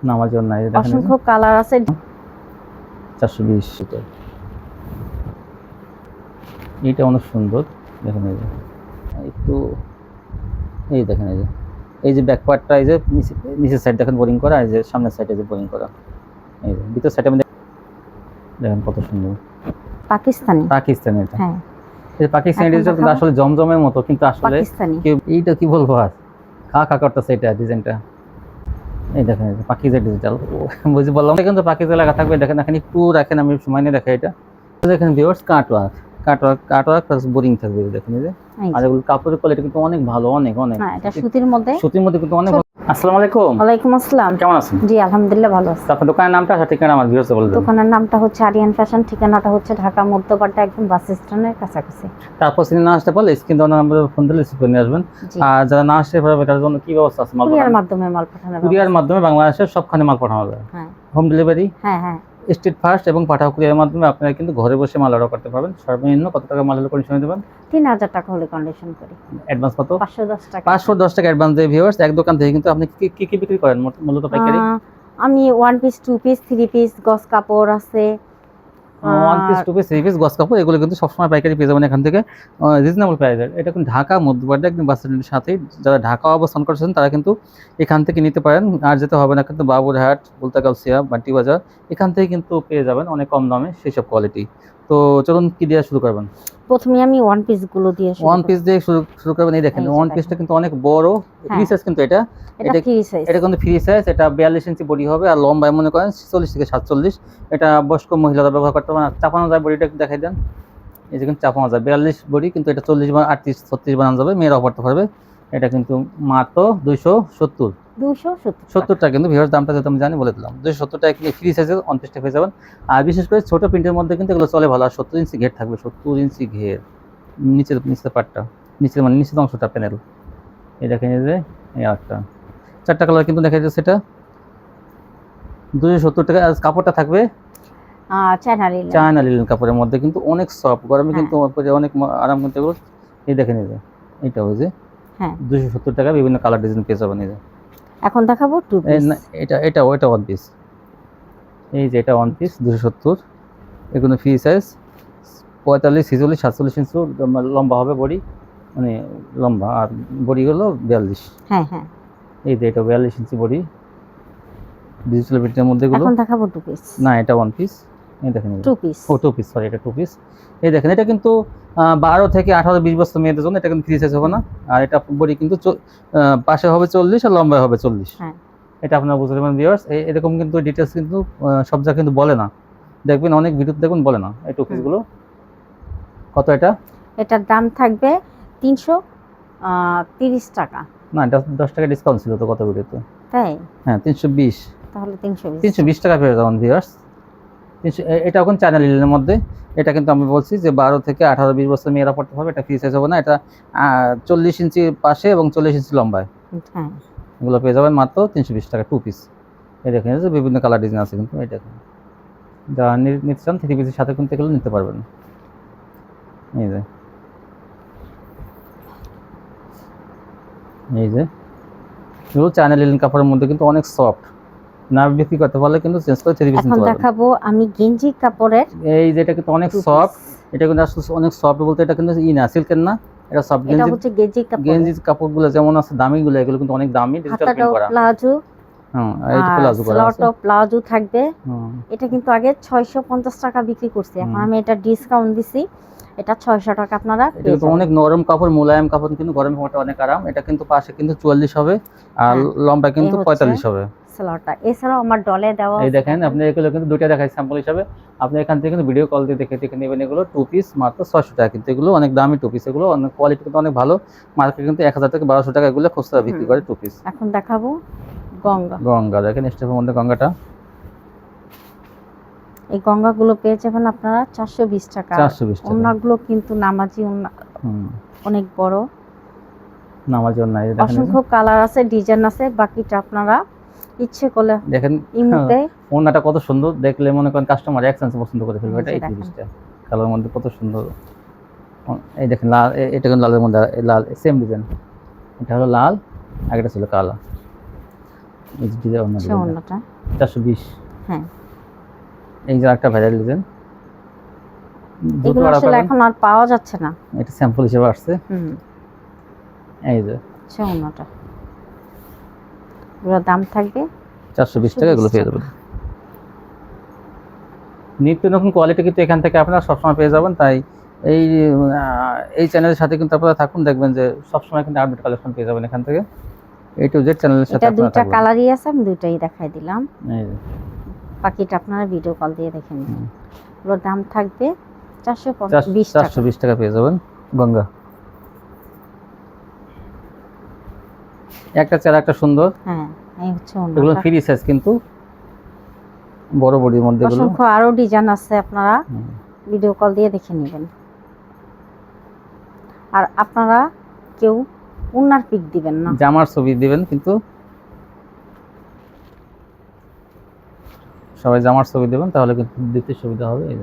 নামার জন্য এই দেখেন অসংখ্য কালার আছে। 420 এটা। এটা অনেক সুন্দর, দেখেন এই যে একটু, এই দেখেন এই যে ব্যাক পার্টটা, এই যে নিচের সাইড দেখেন বোরিং করা, এই যে সামনের সাইডে যে বোরিং করা, এই যে ভিতর সাইডে দেখেন কত সুন্দর। পাকিস্তানি এটা। হ্যাঁ, এই পাকিস্তানি ডিজাইন কিন্তু আসলে জমজমের মতো, কিন্তু আসলে এইটা কি বলবো আর খা করতেছে এটা ডিজাইনটা। এই দেখেন পাকিজা ডিজিটাল, বুঝি বললাম কিন্তু পাকিজা লাগা থাকবে। দেখেন এখানে একটু রাখেন, আমি সময় নিয়ে দেখাই এটা। দেখেন ভিউয়ার্স, কাটওয়ার্ক প্লাস বোরিং থাকবে, দেখেন এই যে। আর এগুলো কাপড়ের কোয়ালিটি কিন্তু অনেক ভালো, অনেক হ্যাঁ, এটা সুতির মধ্যে কিন্তু অনেক ভালো। আসসালামু আলাইকুম। ওয়ালাইকুম আসসালাম। কেমন আছেন? জি আলহামদুলিল্লাহ ভালো আছি। আপনার দোকানের নামটা আর ঠিকানা আমার ভিউয়ার্স বলে দেন। দোকানের নামটা হচ্ছে আরিয়ান ফ্যাশন, ঠিকানাটা হচ্ছে ঢাকা মধ্যপাড়া, একদম বাস স্ট্যান্ডের কাছাকাছি। তারপর যদি না আসতে পারলে স্ক্রিন দেওয়া নাম্বারে ফোন দিলে রিসিভ করে নিয়ে আসবেন। আর যারা না আসতে পারবে তার জন্য কি ব্যবস্থা আছে? কুরিয়ার মাধ্যমে মাল পাঠানো। কুরিয়ার মাধ্যমে বাংলাদেশের সবখানে মাল পাঠানো যায়। হ্যাঁ, হোম ডেলিভারি। হ্যাঁ স্ট্রিট ফাস্ট এবং পাঠাও কুরিয়ারের মাধ্যমে আপনারা কিন্তু ঘরে বসে মাল অর্ডার করতে পারবেন। সর্বনিম্ন কত টাকা মাল হলে কন্ডিশন দেবেন? 3000 টাকা হলে কন্ডিশন করি। অ্যাডভান্স কত? 510 টাকা। 510 টাকা অ্যাডভান্স দিয়ে ভিউয়ার্স এক দোকান থেকে কিন্তু আপনি কি বিক্রি করেন মূলত পাইকারি? আমি 1 পিস 2 পিস 3 পিস গস কাপড় আছে। 1 পিস 2 পিস 3 পিস গস কাপড় এগুলো কিন্তু সবসময় পাইকারি পেয়ে যাবেন এখান থেকে রিজনেবল প্রাইসে। এটা কিন্তু ঢাকা মধ্যপাড়া একদম বাস স্ট্যান্ডের সাথেই। যারা ঢাকা অবস্থান করছেন তারা কিন্তু এখান থেকে নিতে পারেন। আর যেতে হবে না কিন্তু বাবুরহাট, বুলতাগাউসিয়া, বান্টি বাজার, এখান থেকে কিন্তু পেয়ে যাবেন অনেক কম দামে সেই সব কোয়ালিটি। তো চলুন কি দিয়ে শুরু করবেন? প্রথমে আমি 1 পিস গুলো দিয়ে শুরু করব। 1 পিস দিয়ে শুরু করবেন। এই দেখেন 1 পিসটা কিন্তু অনেক বড়, ফ্রি সাইজ কিন্তু এটা ফ্রি সাইজ। এটা কিন্তু ফ্রি সাইজ। এটা 42 ইঞ্চি বডি হবে আর লম্বায় মনে করেন 46 থেকে 47। এটা বয়স্ক মহিলারা ব্যবহার করতে পারেন। চাপানো যায় বডিটা একটু দেখাই দেন। এই যে কিন্তু চাপানো যায় 42 বডি, কিন্তু এটা 40 বা 38 36 বানানো যাবে, মেয়েরাও পড়তে পারবে। এটা কিন্তু মাত্র 270 টাকা। কিন্তু ভিউয়ার্স দামটা যেটা আমি জানি বলে দিলাম, 270 টাকা কি ফ্রি সাইজের 1 পিসটা পেয়ে যাবেন। আর বিশেষ করে ছোট প্রিন্টের মধ্যে কিন্তু এগুলো চলে ভালো। আর 70 ইঞ্চি ঘের থাকবে, 70 ইঞ্চি ঘের নিচের পাটটা, নিচের অংশটা প্যানেল। এই দেখেন এই যে এই একটা 4টা কালার কিন্তু দেখা যাচ্ছে। এটা 270 টাকা। আর কাপড়টা থাকবে চায়না লিনেন কাপড়ের মধ্যে, কিন্তু অনেক সফট, গরমে কিন্তু অনেক আরাম করতে এগুলো। এই দেখেন এই যে এটা ওই যে 270 টাকা বিভিন্ন কালার ডিজাইন পেয়ে যাবেন। এই যে এখন দেখাবো 2 পিস। এটা 1 পিস। এই যে এটা 1 পিস 270। এগুলো ফ্রি সাইজ 45 46 47 ইঞ্চি লম্বা হবে বডি, মানে লম্বা। আর বডি হলো 42। হ্যাঁ এই যে এটা 42 ইঞ্চি বডি ডিজিটাল প্রিন্টের মধ্যে। এখন দেখাবো 2 পিস। না এটা 1 পিস। এই দেখেন 2 পিস। 2 পিস, সরি এটা 2 পিস। এই দেখেন এটা কিন্তু 12 থেকে 18 20 বছর মেয়েদের জন্য। এটা কিন্তু ফ্রি সাইজ হবে না। আর এটা বডি কিন্তু পাশে হবে 40 আর লম্বায় হবে 40। হ্যাঁ, এটা আপনারা বুঝতে পারবেন ভিউয়ার্স। এরকম কিন্তু ডিটেইলস কিন্তু সব জায়গায় কিন্তু বলে না, দেখবেন অনেক ভিডিওতে দেখবেন বলে না। এই 2 পিসগুলো কত? এটার দাম থাকবে 330 টাকা। না এটা 10 টাকা ডিসকাউন্ট ছিল তো কত ভিডিওতে। তাই? হ্যাঁ 320। তাহলে 320 টাকা পেয়ে যাবেন ভিউয়ার্স। এটা এখন চায়না লিনেনের মধ্যে। এটা কিন্তু আমি বলছি যে 12 থেকে 18 20 বছর মেয়েরা পড়তে পারবে। এটা ফ্রি সাইজ হবে না। এটা 40 ইঞ্চি পাশে এবং 40 ইঞ্চি লম্বায়। হ্যাঁ, এগুলো পেয়ে যাবেন মাত্র 320 টাকা 2 পিস। এই দেখেন যে বিভিন্ন কালার ডিজাইন আছে কিন্তু। এটা যা নিতে চান 3 পিসের সাথে কিন্তু এগুলো নিতে পারবেন। এই যে এগুলো চায়না লিনেন কাপড়ের মধ্যে কিন্তু অনেক সফট। না বিক্রি করতে পারলে কিন্তু চেঞ্জ করে 3 পিস নিতে পারবেন। এখন দেখাবো আমি গেঞ্জি কাপড়ের। এই যে এটা কিন্তু অনেক সফট। এটা কিন্তু আসলে অনেক সফট বলতে এটা কিন্তু না সিল্কের না, এটা সফট গেঞ্জি। এটা হচ্ছে গেঞ্জি কাপড়গুলো যেমন আছে দামিগুলো, এগুলো কিন্তু অনেক দামি, ডিজিটাল প্রিন্ট করা। প্লাজো। হ্যাঁ এটা প্লাজো করা আছে। স্লট প্লাজো থাকবে। এটা কিন্তু আগে 650 টাকা বিক্রি করছি, এখন আমি এটা ডিসকাউন্ট দিছি। এটা 600 টাকা আপনারা পেয়ে যাবেন। এটা অনেক নরম কাপড়, মোলায়েম কাপড়, কিন্তু গরমে পড়তে অনেক আরাম। এটা কিন্তু পাশে কিন্তু 44 হবে আর লম্বা কিন্তু 45 হবে স্লটটা। এছাড়াও আমার ডলে দেওয়া এই দেখেন আপনি এগুলো কিন্তু দুইটা দেখাই স্যাম্পল হিসাবে। আপনি এখান থেকে কিন্তু ভিডিও কল দিয়ে দেখে নেবেন। এগুলো 2 পিস মাত্র 600 টাকা। কিন্তু এগুলো অনেক দামি 2 পিস, এগুলো অনেক কোয়ালিটি কিন্তু অনেক ভালো। মার্কেটে কিন্তু 1000 থেকে 1200 টাকা এগুলো খুচরা বিক্রি করে 2 পিস। এখন দেখাবো গঙ্গা। দেখেন স্টেপের মধ্যে গঙ্গাটা। এই গঙ্গাগুলো পেয়ে যাবেন আপনারা 420 টাকা। 420 টাকা। ওন্নাগুলো কিন্তু নামাজি ওন্না, অনেক বড় নামাজি ওন্না। এই দেখেন অসংখ্য কালার আছে, ডিজাইন আছে। বাকিটা আপনারা ইচ্ছে করলে দেখেন ইমুতে। ওন্নাটা কত সুন্দর, দেখলে মনে করেন কাস্টমার এক সেন্স পছন্দ করে ফেলবে। এটা এই জিনিসটা কালার মধ্যে কত সুন্দর। এই দেখেন লাল, এটা কিন্তু লালের মধ্যে লাল সেম ডিজাইন। এটা হলো লাল, আগেটা ছিল কালো। এই যে ডিজাইন ওন্নাটা 420। হ্যাঁ, এই যে একটা ভাইরাল ডিজাইন, এগুলো আসলে এখন আর পাওয়া যাচ্ছে না, এটা স্যাম্পল হিসেবে আসছে। এই যে আচ্ছা, অন্যটা এগুলোর দাম থাকবে 420 টাকা, এগুলো পেয়ে যাবেন। নিত্য নতুন কোয়ালিটি কিন্তু এখান থেকে আপনারা সবসময় পেয়ে যাবেন। তাই এই চ্যানেলের সাথে কিন্তু আপনারা থাকুন, দেখবেন যে সবসময় কিন্তু আপডেট কালেকশন পেয়ে যাবেন এখান থেকে। A to Z চ্যানেলের সাথে এটা আপনারা দুইটা থাকবেন। কালারই আছে, আমি দুইটাই দেখাই দিলাম। এই যে বাকিটা আপনারা ভিডিও কল দিয়ে দেখে নিন। এগুলোর দাম থাকবে 420 টাকা। 420 টাকা পেয়ে যাবেন। গঙ্গা একটা চেহারা একটা সুন্দর। হ্যাঁ, এই হচ্ছে এগুলো অন্যটা। ফ্রি সাইজ কিন্তু বড় বডির মধ্যে এগুলো। অসংখ্য আরো ডিজাইন আছে, আপনারা ভিডিও কল দিয়ে দেখে নেবেন। আর আপনারা কেউ উন্নার পিক দিবেন না, জামার ছবি দিবেন, কিন্তু সবাই জামার ছবি দেবেন, তাহলে কিন্তু দিতে সুবিধা হবে। এই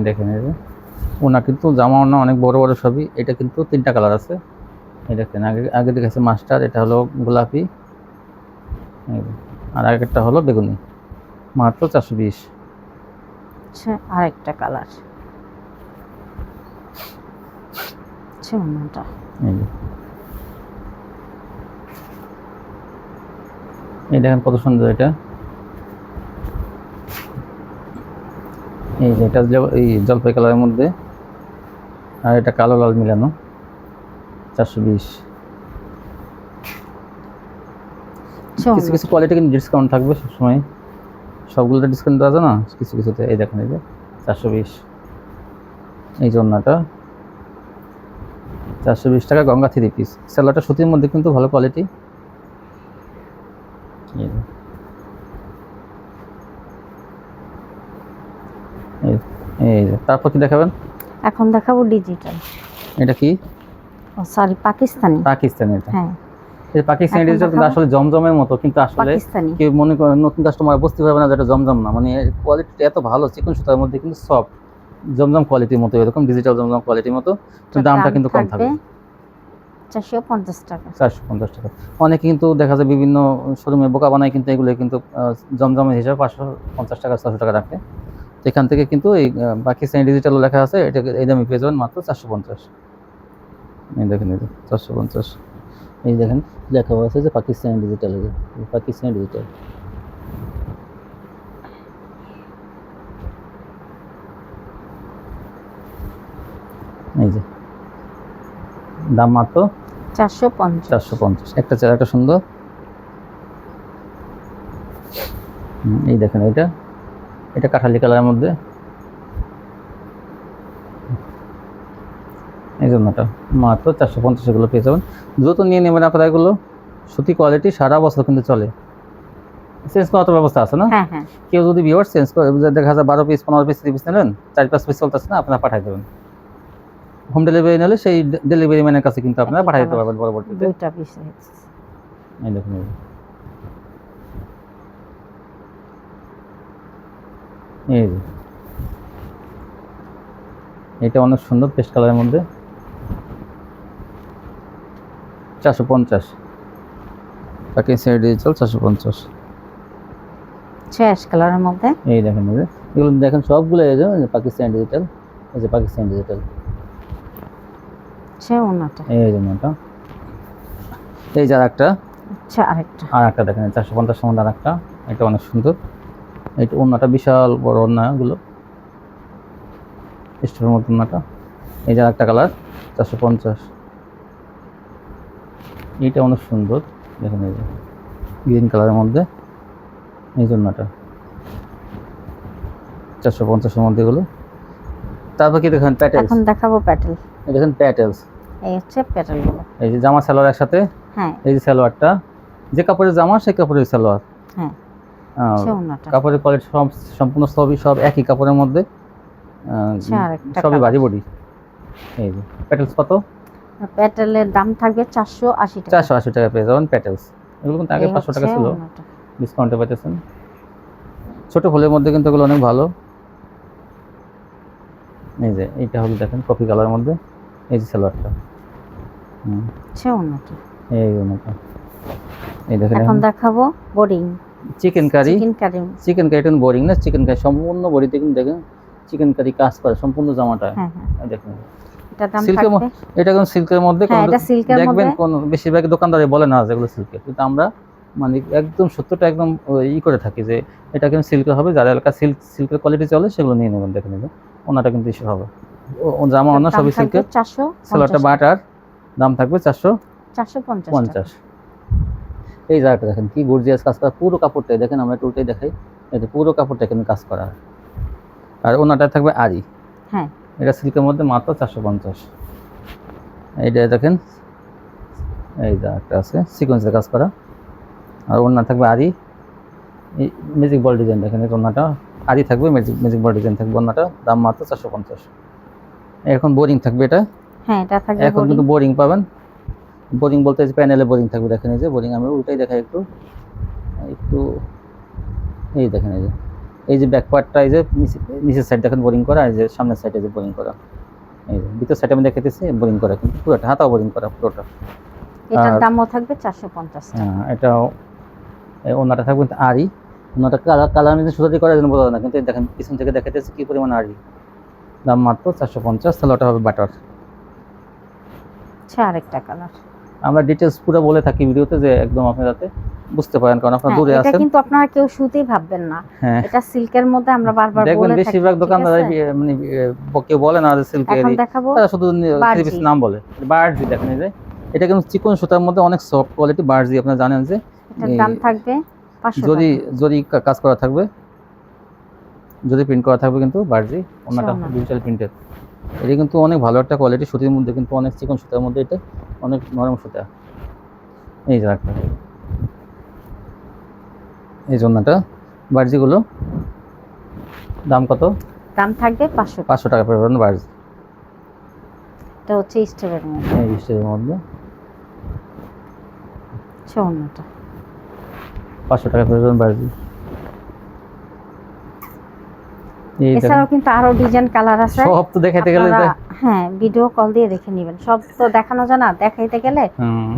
দেখেন, এই যে ওনা কিন্তু জামা ওনা অনেক বড় বড় ছবি। এটা কিন্তু 3টা কালার আছে। এই দেখেন, আগে আগে দেখেছে মাস্টার, এটা হলো গোলাপি, আর আগেরটা হলো বেগুনি। মাত্র 420। আচ্ছা, আরেকটা কালার, আচ্ছা, অন্যটা এই দেখেন কত সুন্দর এটা। এই যে এটা এই জলপাই কালারের মধ্যে, আর এটা কালো লাল মিলানো। 420। কিছু কিছু কোয়ালিটি কিন্তু ডিসকাউন্ট থাকবে সবসময়, সবগুলোতে ডিসকাউন্ট দেওয়া যায় না, কিছু কিছুতে। এই দেখেন, এই যে 420। এই জন্যটা 420 টাকা। গঙ্গা 3 পিস, সেলারটা সুতির মধ্যে কিন্তু ভালো কোয়ালিটি। এই তারপর কি দেখাবেন? এখন দেখাবো ডিজিটাল। এটা কি? ও সরি, পাকিস্তানি। পাকিস্তানি। এটা হ্যাঁ, এই পাকিস্তানি ডিজিটাল কিন্তু আসলে জমজমের মতো, কিন্তু আসলে কি মনে করেন নতুন কাস্টমার বুঝতে পারবে না যে এটা জমজম না। মানে কোয়ালিটি এত ভালো, চিকন সুতার মধ্যে কিন্তু সফট, জমজম কোয়ালিটির মতো, এরকম ডিজিটাল জমজম কোয়ালিটির মতো। কিন্তু দামটা কিন্তু কম থাকবে, 450 টাকা। 450 টাকা। অনেকে কিন্তু দেখা যায় বিভিন্ন শোরুমে বোকা বানায়, কিন্তু এগুলো কিন্তু জমজমের হিসাবে 550 টাকা 600 টাকা রাখে। তো এখান থেকে কিন্তু এই পাকিস্তানি ডিজিটাল লেখা আছে, এটা এই দামে পেয়ে যাবেন মাত্র 450। এই দেখেন, এই যে 450। এই দেখেন লেখা আছে যে পাকিস্তানি ডিজিটাল, পাকিস্তানি ডিজিটাল। এই যে দাম মাত্র 450। একটা চেহারা একটা সুন্দর। এই দেখেন, এটা কাঠালি কালারের মধ্যে। এই জন্যটা মাত্র 450, এগুলো পেয়ে যাবেন। দ্রুত নিয়ে নেবেন আপনারা, এগুলো সুতি কোয়ালিটি, সারা বছর কিন্তু চলে। চেঞ্জ করার তো ব্যবস্থা আছে না? হ্যাঁ হ্যাঁ, কেউ যদি ভিউয়ার চেঞ্জ করে, দেখা যায় 12 পিস 15 পিস 30 পিস নেবেন, 4-5 পিস চলতেছে না, আপনারা পাঠিয়ে দেবেন। হোম ডেলিভারি নিলে সেই ডেলিভারি ম্যানের কাছে কিন্তু আপনারা পাঠিয়ে দিতে পারবেন পরবর্তীতে। দুইটা পিস। এই দেখুন, এই যে এটা অনেক সুন্দর পেস্ট কালারের মধ্যে। 450 পাকিস্তানি ডিজিটাল 450। শেষ কালারের মধ্যে। এই দেখেন, এগুলো দেখেন সবগুলো এই যে পাকিস্তানি ডিজিটাল। এই যে পাকিস্তানি ডিজিটাল, সে ওনাটা। এই যে ওনাটা। এই যে আরেকটা। আচ্ছা, আরেকটা দেখেন 450 মধ্যে আরেকটা। এটা অনেক সুন্দর। এটা ওনাটা বিশাল বড় ওনাগুলো, স্টোরের মতো ওনাটা। এই যে আরেকটা কালার 450। এইটা অনেক সুন্দর, দেখেন এই যে গ্রিন কালারের মধ্যে। এই জন্যটা 450-এর মধ্যে এগুলো। তারপর কি দেখেন? প্যাটেলস। এখন দেখাবো প্যাটেল। এই দেখেন প্যাটেলস, এই হচ্ছে প্যাটেলগুলো। এই যে জামা সালোয়ার একসাথে। হ্যাঁ, এই যে সালোয়ারটা, যে কাপড়ের জামা সেই কাপড়ের সালোয়ার। হ্যাঁ, কাপড়ের কোয়ালিটি সম্পূর্ণ সব একই কাপড়ের মধ্যে, সবই ভারী বডি। এই যে প্যাটেলস কত? প্যাটেলের দাম থাকবে 480 টাকা। 480 টাকা পেয়ে যাবেন প্যাটেলস। এগুলো কিন্তু আগে 500 টাকা ছিল, ডিসকাউন্টে পাইতেছেন। ছোট ফুলের মধ্যে কিন্তু এগুলো অনেক ভালো। এই যে এইটা হলো দেখেন কফি কালারের মধ্যে। এই যে সালোয়ারটা, এই ওনাটা এই দেখেন এখন দেখাবো boring chicken curry. Curry chicken curry boring না, চিকেন কারি সম্পূর্ণ বডিতে কিন্তু দেখেন চিকেন কারি কাজ করে সম্পূর্ণ জামাটা। হ্যাঁ এই দেখেন এটা দাম সিল্কের থাকবে, এটা কোন সিল্কের মধ্যে হ্যাঁ এটা সিল্কের দেখবেন মধ্যে। কোন বেশিরভাগ দোকানদারে বলে না যেগুলো সিল্কের, কিন্তু আমরা মানে একদম সত্যটা একদম করে থাকি যে এটা কিন্তু সিল্কের হবে। যারা এলাকা সিল্কের কোয়ালিটি চলে সেগুলো নিয়ে নেবেন। দেখে নেবেন ওনাটা কিন্তু ইস্যু হবে, জামা ওনা সবই সিল্কের। 450 সেলোয়ারটা বাটার, দাম থাকবে 450 এই জায়গাটা দেখেন কি গর্জিয়াস কাজ করা, পুরো কাপড়টাই দেখেন, আমরা একটু উল্টাই দেখাই। এই যে পুরো কাপড়টা এখানে কাজ করা, আর ওনাটা থাকবে আরি। হ্যাঁ এটা সিল্কের মধ্যে মাত্র 450। এইটা দেখেন এই যে একটা আছে সিকোয়েন্সের কাজ করা, আর ওনা থাকবে আরি। এই ম্যাজিক বল ডিজাইন দেখেন, এই ওনাটা আরি থাকবে, ম্যাজিক বল ডিজাইন থাকবে, ওনাটা দাম মাত্র 450। এখন বোরিং থাকবে এটা। হ্যাঁ এটা থাকবে এখন কিন্তু বোরিং পাবেন। বোরিং বলতে যে প্যানেলে বোরিং থাকবে, দেখেন এই যে বোরিং, আমি উল্টাই দেখাই একটু একটু এই দেখেন এই যে ব্যাক পার্টটা, এই যে নিচের সাইড দেখেন বোরিং করা, এই যে সামনের সাইডে যে বোরিং করা, এই যে ভিতর সাইডে আমি দেখাইতেছি বোরিং করা, কিন্তু পুরোটা হাতাও বোরিং করা পুরোটা। এটার দামও থাকবে 450 টাকা। হ্যাঁ এটাও ওনাটা থাকবে আরি। ওনাটা কালার আমি সুতা দিয়ে করার জন্য বোঝা যায় না, কিন্তু এই দেখেন পিছন থেকে দেখাইতেছি কি পরিমাণ আরি, দাম মাত্র 450। তাহলে ওটা হবে বাটার। আচ্ছা আরেকটা কালার আমরা ডিটেইলস পুরো বলে থাকি ভিডিওতে, যে একদম আপনি যাতে বুঝতে পারেন, কারণ আপনারা দূরে এটা আছেন। কিন্তু আপনারা কেউ শুতেই ভাববেন না, হ্যাঁ এটা সিল্কের মধ্যে আমরা বারবার বলে দেখবেন থাকি। বেশিরভাগ দোকানদার মানে কেউ বলে না যে সিল্কের, এখন দেখাবো তারা শুধু বার্জি। 3 পিস নাম বলে। বার্জি দেখেন এই যে এটা কিন্তু চিকন সুতার মধ্যে অনেক সফট কোয়ালিটি বার্জি। আপনারা জানেন যে এটার দাম থাকবে 500 যদি টাকা। যদি কাজ করা থাকবে, যদি প্রিন্ট করা থাকবে কিন্তু বার্জি, ওনাটা সোনা। Digital printed. এটা কিন্তু অনেক ভালো একটা কোয়ালিটি, সুতির মধ্যে কিন্তু অনেক চিকন সুতার মধ্যে, এটা অনেক নরম সুতা। এই যে একটা এই জন্যটা বার্জিগুলো দাম কত? দাম থাকবে 500 টাকা। 500 টাকা পড়বে বার্জি। এটা হচ্ছে স্টেপের মধ্যে, এই স্টেজের মধ্যে সোনাটা 500 টাকা পড়বে বার্জি। এই দেখেন এছাড়াও কিন্তু আরো ডিজাইন কালার আছে, সব তো দেখাইতে গেলে আপনারা, হ্যাঁ ভিডিও কল দিয়ে দেখে নেবেন। সব তো দেখানো যায় না, দেখাইতে গেলে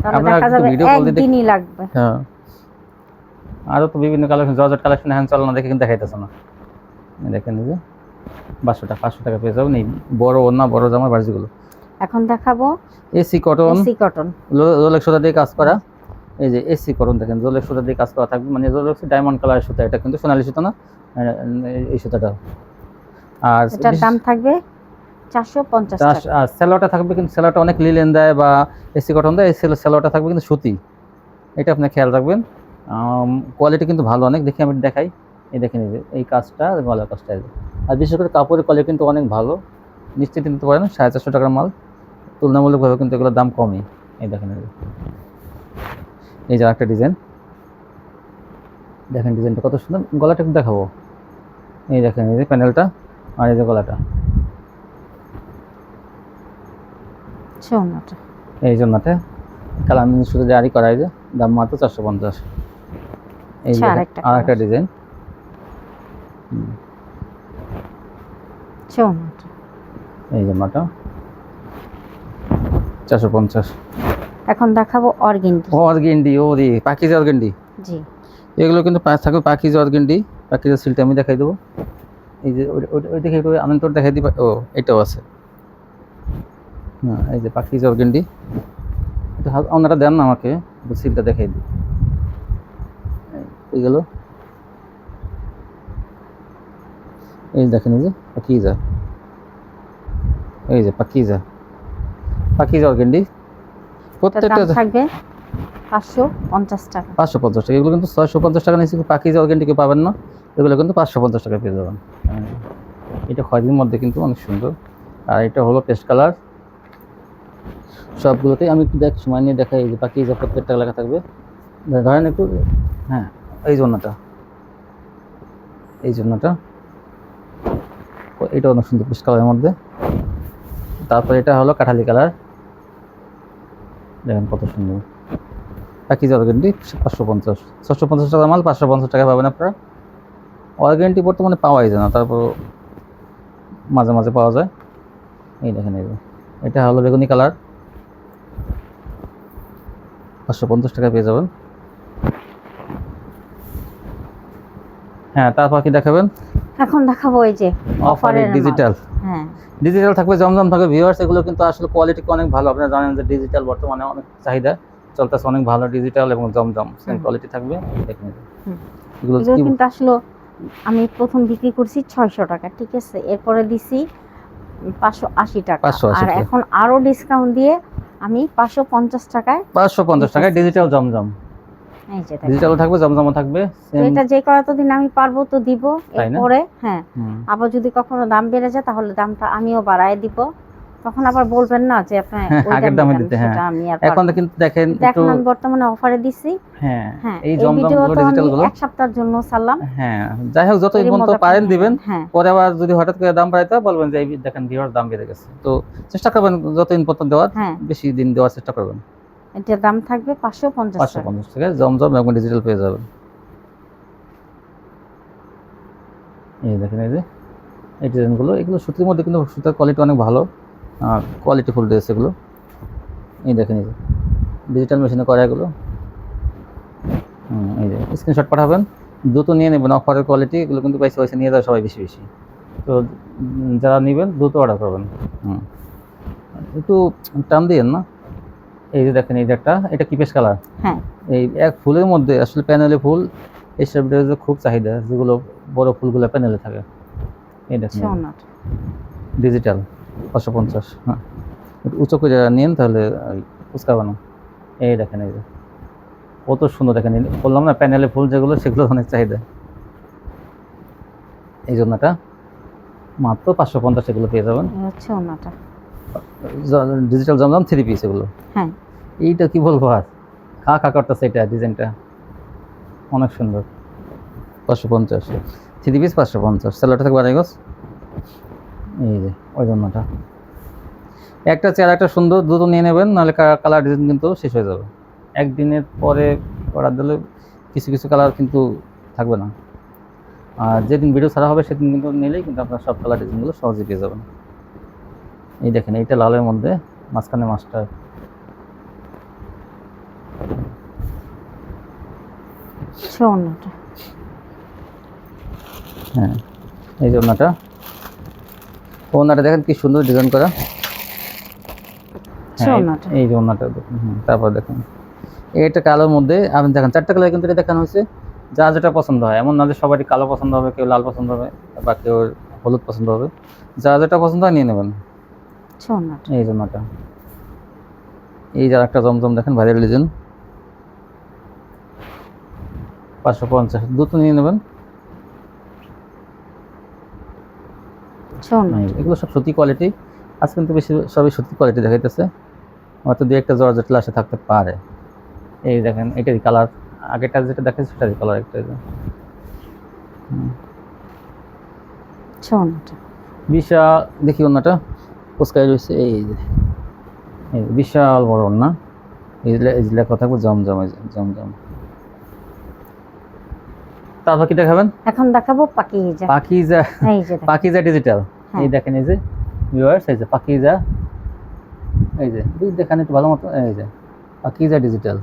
তাহলে আপনারা দেখা যাবে ভিডিও কল দিয়ে একদিনই লাগবে। হ্যাঁ আরো তো বিভিন্ন কালেকশন, জর্জেট কালেকশন এখন চলে না, দেখে কিন্তু দেখাইতেছে না। দেখেন এই যে 500 টাকা পেয়ে যাবেন এই বড় ওড়না বড় জামা বার্জিগুলো। এখন দেখাবো AC cotton, AC cotton, Rolex সুতা দিয়ে কাজ করা। এই যে এসি কটন দেখেন, রোলেক্স সুতা দিয়ে কাজ করা থাকবে, মানে রোলেক্স ডায়মন্ড কালারের সুতা, এটা কিন্তু সোনালী সুতা না এই সুতাটা। আর এটার দাম থাকবে 450 টাকা। আর সেলোয়ারটা থাকবে, কিন্তু সেলোয়ারটা অনেক লিলেন দেয় বা এসি কটন দেয়, এই সেলোয়ারটা থাকবে কিন্তু সুতি, এটা আপনি খেয়াল রাখবেন। কোয়ালিটি কিন্তু ভালো অনেক, দেখি আমি দেখাই। এই দেখেন এই কাজটা, গলার কাজটা, আর বিশেষ করে কাপড়ের কোয়ালিটি কিন্তু অনেক ভালো, নিশ্চিত নিতে পারেন। 450 টাকার মাল, তুলনামূলকভাবে কিন্তু এগুলোর দাম কমই। এই দেখেন এই যে একটা ডিজাইন, দেখেন ডিজাইনটা কত সুন্দর, গলাটা একটু দেখাবো। এই দেখেন এই যে প্যানেলটা, আর এই যে গলাটা, সোনাটা এই জন্যতে কালার শুধু জারি করা, এই যে দাম মাত্র 450। এই যে আর একটা ডিজাইন, সোনাটা এই জন্যটা 450। এখন দেখাবো অর্গেন্ডি। অর্গেন্ডি, ওরে পাকিজা অর্গেন্ডি, জি এগুলো কিন্তু থাকবে পাকিজা অর্গেন্ডি। পাকিজা সিলটা আমি দেখাই দেবো। এই যে ওই দেখে আমি তোর দেখাই দিই। ও এটাও আছে, হ্যাঁ এই যে পাকিজা অর্গেন্ডি। এটা ওনারা দেন না আমাকে, সিলটা দেখাই দিই। এইগুলো এই দেখেন এই যে পাকিজা, এই যে পাকিজা অর্গেন্ডি, প্রত্যেকটা থাকবে 550 টাকা। 550 টাকা। এগুলো কিন্তু 650 টাকা নিচে পাকিজা অর্গেন্ডি কেউ পাবেন না, এগুলো কিন্তু 550 টাকা পেয়ে যাবেন। এটা খয়েরির মধ্যে কিন্তু অনেক সুন্দর, আর এটা হলো পেস্ট কালার। সবগুলোতেই আমি একটু সময় নিয়ে দেখাই। এই যে পাকিজা প্রত্যেকটা লেখা থাকবে, ধরেন একটু, হ্যাঁ এই জন্যটা এটা অনেক সুন্দর পেস্ট কালারের মধ্যে। তারপর এটা হলো কাঠালি কালার, দেখেন কত সুন্দর। পাকিজা অর্গেন্ডি 550, 650 টাকা মাল 550 টাকা পাবেন আপনারা। অর্গেন্ডি বর্তমানে পাওয়াই যায় না, তারপর মাঝে মাঝে পাওয়া যায়। এই দেখেন এটা হলো বেগুনি কালার, 550 টাকা পেয়ে যাবেন। হ্যাঁ, তারপর কি দেখাবেন? এখন দেখাবো এই যে অফারে ডিজিটাল। হ্যাঁ, ডিজিটাল থাকবে, জমজম থাকবে। ভিউয়ার্স, এগুলো কিন্তু আসলে কোয়ালিটি অনেক ভালো। আপনারা জানেন যে ডিজিটাল বর্তমানে অনেক চাহিদা চলতেছে, অনেক ভালো ডিজিটাল এবং জমজম সেম কোয়ালিটি থাকবে। দেখুন এগুলো কি কিন্তু আসলে আমি প্রথম বিক্রি করছি 600 টাকা, ঠিক আছে, এরপরে দিছি 580 টাকা, আর এখন আরো ডিসকাউন্ট দিয়ে আমি 550 টাকায় 550 টাকায় ডিজিটাল জমজম। এই যে ডিজিটাল থাকবে, জমজমও থাকবে। এটা যে কতদিন আমি পারবো তো দিব, এরপরে হ্যাঁ আবার যদি কখনো দাম বেড়ে যায় তাহলে দামটা আমিও বাড়ায় দিব, তখন আবার বলবেন না যে আপনি আগের দামে দিতে। হ্যাঁ, এখন কিন্তু দেখেন একটু আমি বর্তমানে অফারে দিছি। হ্যাঁ, এই জমজম গুলো ডিজিটাল গুলো এক সপ্তাহের জন্য ছাড়লাম। হ্যাঁ, যাই হোক, যতই পর্যন্ত পারেন দিবেন। পরে আবার যদি হঠাৎ করে দাম বাড়ায় তো বলবেন যে এই দেখেন ভিউয়ার দাম বেড়ে গেছে। তো চেষ্টা করবেন যতদিন পর্যন্ত দেওয়ার, বেশি দিন দেওয়ার চেষ্টা করবেন। এটার দাম থাকবে 550 টাকা, জমজম এবং ডিজিটাল পেয়ে যাবেন। এই দেখেন এই যে এই ডিজাইনগুলো, এগুলো সুতির মধ্যে কিন্তু সুতার কোয়ালিটি অনেক ভালো, কোয়ালিটি ফুল ড্রেস এগুলো। এই দেখেন এই যে ডিজিটাল মেশিনে করা এগুলো। এই যে স্ক্রিনশট পাঠাবেন, দ্রুত নিয়ে নেবেন। অফারের কোয়ালিটি এগুলো কিন্তু পয়সা নিয়ে যাওয়া সবাই বেশি বেশি। তো যারা নেবেন দ্রুত অর্ডার করবেন। একটু টান দিয়েন না। এই যে দেখেন এই যে একটা, এটা কি পেশ কালার। হ্যাঁ, এই এক ফুলের মধ্যে আসলে প্যানেলে ফুল, এইসব ড্রেসের খুব চাহিদা, যেগুলো বড় ফুলগুলো প্যানেলে থাকে। এই দেখেন ডিজিটাল 550। হ্যাঁ, একটু উঁচু করে নিন তাহলে ফুচকা বানো। এই দেখেন এই যে কত সুন্দর, দেখেন বললাম না প্যানেলে ফুল যেগুলো, সেগুলো অনেক চাহিদা। এই জন্যটা মাত্র 550 এগুলো পেয়ে যাবেন। ডিজিটাল জমজম 3 পিস এগুলো। হ্যাঁ, এইটা কি বলবো আর, খা করতেছে এটা, ডিজাইনটা অনেক সুন্দর। 550 3 পিস 550। স্যালোটা থাকবে আড়াই গজ। এই যে ওই জন্যটা একটা চেয়ার একটা সুন্দর, দ্রুত নিয়ে নেবেন, নাহলে কালার ডিজাইন কিন্তু শেষ হয়ে যাবে। একদিনের পরে অর্ডার দিলে কিছু কিছু কালার কিন্তু থাকবে না, আর যেদিন ভিডিও ছাড়া হবে সেদিন কিন্তু নিলেই কিন্তু আপনার সব কালার ডিজাইনগুলো সহজে পেয়ে যাবেন। এই দেখেন এইটা লালের মধ্যে, মাঝখানে মাস্টার। হ্যাঁ, এই যে ওনাটা দেখেন কি সুন্দর ডিজাইন করা। এই যে ওনাটা দেখুন। তারপর দেখুন এটা কালোর মধ্যে, আপনি দেখেন 4টা কালার কিন্তু দেখানো হয়েছে। যা যেটা পছন্দ হয়, এমন না যে সবারই কালো পছন্দ হবে, কেউ লাল পছন্দ হবে বা কেউ হলুদ পছন্দ হবে। যা যেটা পছন্দ হয় নিয়ে নেবেন। এই যে ওনাটা, এই যে একটা জমজম দেখেন ভাইরাল ডিজাইন, 550। দ্রুত নিয়ে নেবেন। এগুলো সব সত্যি কোয়ালিটি। আজ কিন্তু বেশি সবই সত্যি কোয়ালিটি দেখাইতেছে, হয়তো দু একটা জর্জেট লাসে থাকতে পারে। এই দেখেন এটারই কালার, আগেরটা যেটা দেখাচ্ছে সেটারই কালার একটা। বিশাল, দেখি ওনাটা ফুচকায় রয়েছে। এই যে বিশাল বড় ওনা, এই যে লেখা থাকবে জমজম। জমজম। তারপর কি দেখাবেন? এখন দেখাবো পাকিজা। পাকিজা ডিজিটাল। এই দেখেন এই যে ভিউয়ার্স, এই যে পাকিজা, এই যে দেখেন একটু ভালো মতো। এই যে পাকিজা ডিজিটাল,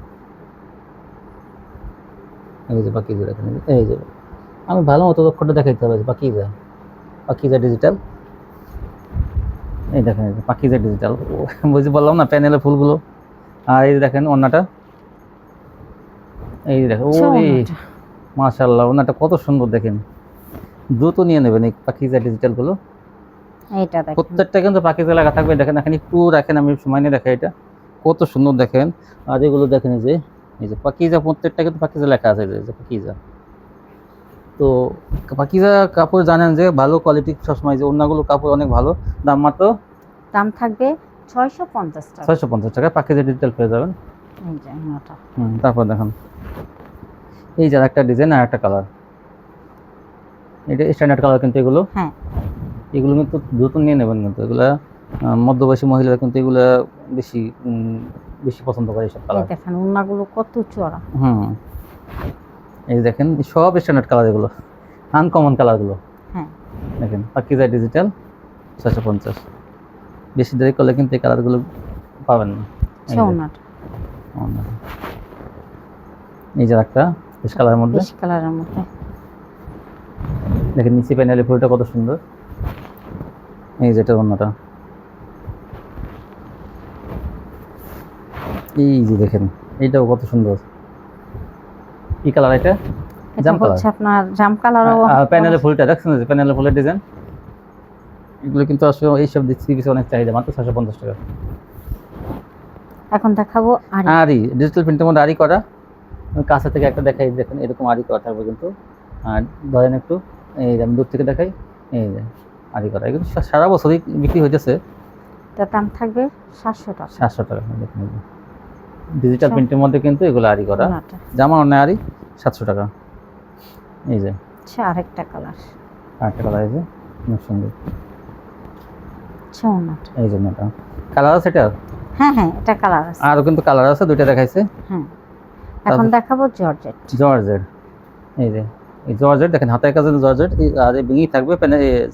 এই যে পাকিজা দেখেন। এই যে আমি ভালো মতো অক্ষরটা দেখাইতে হবে। পাকিজা ডিজিটাল। এই দেখেন পাকিজা ডিজিটাল, বুঝে বললাম না প্যানেলে ফুলগুলো। আর এই দেখেন ওনাটা, এই দেখেন মাশাআল্লাহ, ওনাটা কত সুন্দর দেখেন। দ্রুত নিয়ে নেবেন এই পাকিজা ডিজিটাল গুলো। প্রত্যেকটা কিন্তু পাকিজা লেখা থাকবে। দেখেন এখানে একটু রাখেন, আমি সময় নিয়ে দেখাই, এটা কত সুন্দর দেখেন। আর এগুলো দেখেন এই যে পাকিজা, প্রত্যেকটা কিন্তু পাকিজা লেখা আছে, এই যে পাকিজা। তো পাকিজা কাপড় জানেন যে ভালো কোয়ালিটি সবসময়, যে অন্যগুলো কাপড় অনেক ভালো। দাম থাকবে 650 টাকা। 650 টাকা পাকিজা ডিজিটাল পেয়ে যাবেন। তারপর দেখেন এই যে একটা ডিজাইন আর একটা কালার, এটা স্ট্যান্ডার্ড কালার কিন্তু এগুলো। এগুলো কিন্তু দ্রুত নিয়ে নেবেন, কিন্তু এগুলা মধ্যবয়সী মহিলারা কিন্তু এগুলা বেশি বেশি পছন্দ করে এইসব কালার। দেখেন ওন্নাগুলো কত চড়া। এই দেখেন সব স্ট্যান্ডার্ড কালার, এগুলো আনকমন কালারগুলো। দেখেন পাকিজা ডিজিটাল 650। বেশি দেরি করলে কিন্তু এই কালারগুলো পাবেন না। এই যে একটা কালারের মধ্যে, দেখেন নিচে প্যানেলের ফুলটা কত সুন্দর। এই যেটা অন্যটা, এই যে দেখেন এইটাও কত সুন্দর। কি কালার এটা? এটা হচ্ছে আপনার জাম কালারও। প্যানেলের ফুলটা দেখছেন, যে প্যানেলের ফুলের ডিজাইন, এগুলো কিন্তু আসলে এইসব থ্রি পিসে অনেক চাহিদা, মাত্র 650 টাকা। এখন দেখাবো আরি, ডিজিটাল প্রিন্টের মধ্যে আরি করা। আমি কাছে থেকে একটা দেখাই, দেখেন এরকম আরি করা থাকবে কিন্তু। আর ধরেন একটু, এই আমি দূর থেকে দেখাই, এই যে আরি করা, এগুলো সারা বছরই বিক্রি হইতেছে। এটার দাম থাকবে 700 টাকা। 700 টাকা। দেখেন ডিজিটাল প্রিন্টের মধ্যে কিন্তু এগুলো আরি করা, জামা অন্যায় আরি 700 টাকা। এই যে আরেকটা কালার, আরেকটা কালার, এই যে অনেক সুন্দর। এই জন্য এটা কালার আছে এটা। হ্যাঁ হ্যাঁ, এটা কালার আছে, আরও কিন্তু কালার আছে, দুইটা দেখাইছে। হ্যাঁ, এখন দেখাবো জর্জেট। জর্জেট, এই যে এই জর্জেট দেখেন, হাতের কাজের জর্জেট, আর এই বিঙি থাকবে,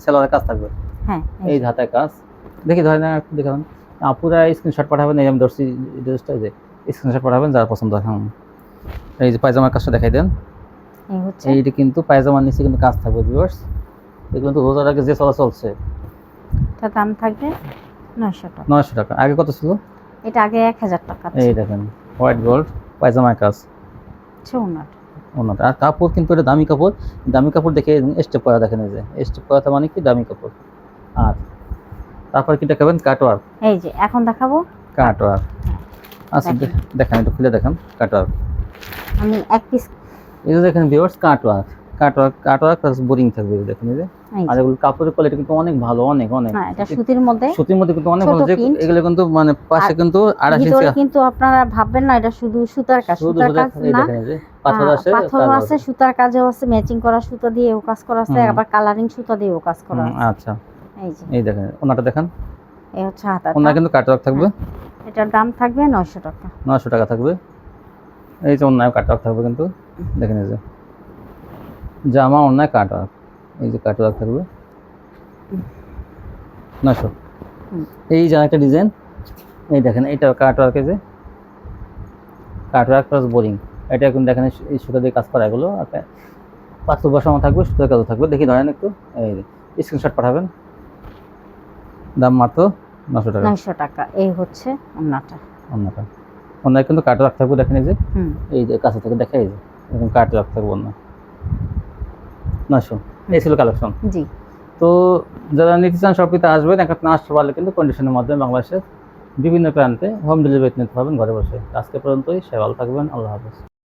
সেলোয়ারের কাজ থাকবে। হ্যাঁ, এই যে হাতের কাজ, দেখি ধরেন একটু দেখান, আপুরা স্ক্রিনশট পাঠাবেন, এই আমি ধরছি ড্রেসটা, এই যে স্ক্রিনশট পাঠাবেন যার পছন্দ হয়। হ্যাঁ, এই যে পায়জামার কাজটা দেখাই দেন। এইটা কিন্তু পায়জামার নিচে কিন্তু কাজ থাকবে ভিউয়ার্স। এগুলো তো রোজার আগে যে চলছে, এটা দাম থাকবে 900 টাকা। 900 টাকা। আগে কত ছিল? এটা আগে 1000 টাকা। এই দেখেন হোয়াইট গোল্ড পায়জামার কাজ, ওনাটা। আর কাপড় কিন্তু এটা দামি কাপড়, দামি কাপড় দেখে স্টেপ করা, দেখেন এই যে স্টেপ করাটা মানে কি দামি কাপড়। আর তারপর কি দেখাবেন? কাটওয়ার্ক। এই যে এখন দেখাবো কাটওয়ার্ক। আচ্ছা দেখেন, একটু খুলে দেখেন কাটওয়ার্ক। আমি এক পিস, এই যে দেখেন viewers, cutwork, cutwork plus boring থাকবে, দেখেন এই যে। আর এগুলো কাপড়ের কোয়ালিটি কিন্তু অনেক ভালো, অনেক অনেক। হ্যাঁ, এটা সুতির মধ্যে কিন্তু অনেক ভালো। যে এগুলো কিন্তু মানে পাশে কিন্তু 28 ইঞ্চি, কিন্তু আপনারা ভাববেন না এটা শুধু সুতার কাজ, সুতার কাজ না, দেখেন এই যে পাথর আছে, পাথর আছে, সুতার কাজও আছে, ম্যাচিং করা সুতা দিয়েও কাজ করা আছে, আবার কালারিং সুতা দিয়েও কাজ করা আছে। আচ্ছা, এই দেখেন ওনাটা দেখেন, এই হচ্ছে হাতাটা। ওনা কিন্তু কাটওয়ার্ক থাকবে। এটার দাম থাকবে 900 টাকা। 900 টাকা থাকবে। এই যে ওনায় কাটওয়ার্ক থাকবে কিন্তু, দেখেন এই যে জামা ওনায় কাটওয়ার্ক, এই যে কাটওয়ার্ক থাকবে 900। এই যে একটা ডিজাইন, এই দেখেন এটা কাটওয়ার্ক, এই যে কাটওয়ার্ক প্লাস বোরিং, এটা এখন দেখেন এই সুতা দিয়ে কাজ করা, এগুলো পাথর বসানো থাকবে, সুতার কাজও থাকবে। দেখি ধরেন একটু, এই স্ক্রিনশট পাঠাবেন, দাম মাত্র 900 টাকা। 900 টাকা। এই হচ্ছে ওন্নাটা, ওনায় কিন্তু কাটওয়ার্ক থাকবে, দেখেন এই যে এই যে কাছে থেকে দেখা, এই যে এরকম কাটওয়ার্ক থাকবে ওনা 900। এই ছিল কালেকশন। জি, তো যারা নিতে চান শপিতে আসবেন, একটা না আসতে পারলে কিন্তু কন্ডিশনের মাধ্যমে বাংলাদেশের বিভিন্ন প্রান্তে হোম ডেলিভারি নিতে পারবেন ঘরে বসে। আজকে পর্যন্তই, সবাই ভালো থাকবেন, আল্লাহ হাফেজ।